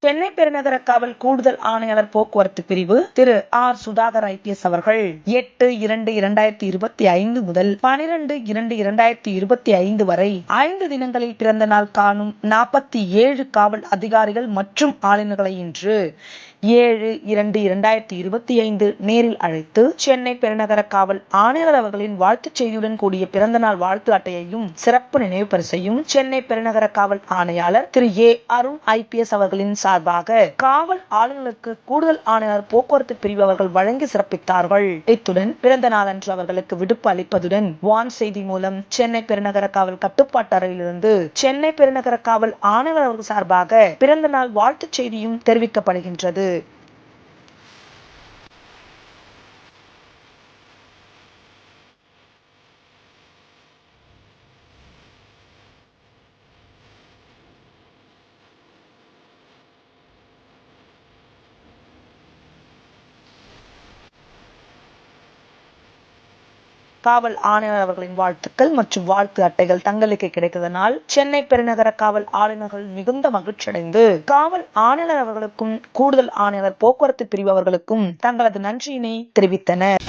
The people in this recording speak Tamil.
சென்னை பெருநகர காவல் கூடுதல் ஆணையாளர் போக்குவரத்து பிரிவு திரு ஆர் சுதாகர் ஐபிஎஸ் அவர்கள் 8/2/2025 முதல் 12/2/2025 வரை 5 தினங்களில் பிறந்த நாள் காணும் 47 காவல் அதிகாரிகள் மற்றும் ஆளுநர்களை இன்று 7/2/2025 நேரில் அழைத்து சென்னை பெருநகர காவல் ஆணையாளர் அவர்களின் வாழ்த்துச் செய்தியுடன் கூடிய பிறந்தநாள் வாழ்த்து அட்டையையும் சிறப்பு நினைவு பரிசையும் சென்னை பெருநகர காவல் ஆணையாளர் திரு ஏ அருண் ஐபிஎஸ் அவர்களின் சார்பாக காவல் ஆளுநருக்கு கூடுதல் ஆணையாளர் போக்குவரத்து பிரிவு அவர்கள் வழங்கி சிறப்பித்தார்கள். இத்துடன் பிறந்த நாளன்று அவர்களுக்கு விடுப்பு அளிப்பதுடன் வான் செய்தி மூலம் சென்னை பெருநகர காவல் கட்டுப்பாட்டு அறையிலிருந்து சென்னை பெருநகர காவல் ஆணையாளர் அவர்கள் சார்பாக பிறந்த நாள் வாழ்த்துச் செய்தியும் தெரிவிக்கப்படுகின்றது. காவல் ஆணையர் அவர்களின் வாழ்த்துக்கள் மற்றும் வாழ்த்து அட்டைகள் தங்களுக்கு கிடைத்ததனால் சென்னை பெருநகர காவல் ஆளுநர்கள் மிகுந்த மகிழ்ச்சியடைந்து காவல் ஆணையர் அவர்களுக்கும் கூடுதல் ஆணையர் போக்குவரத்து பிரிவு அவர்களுக்கும் தங்களது நன்றியினை தெரிவித்தனர்.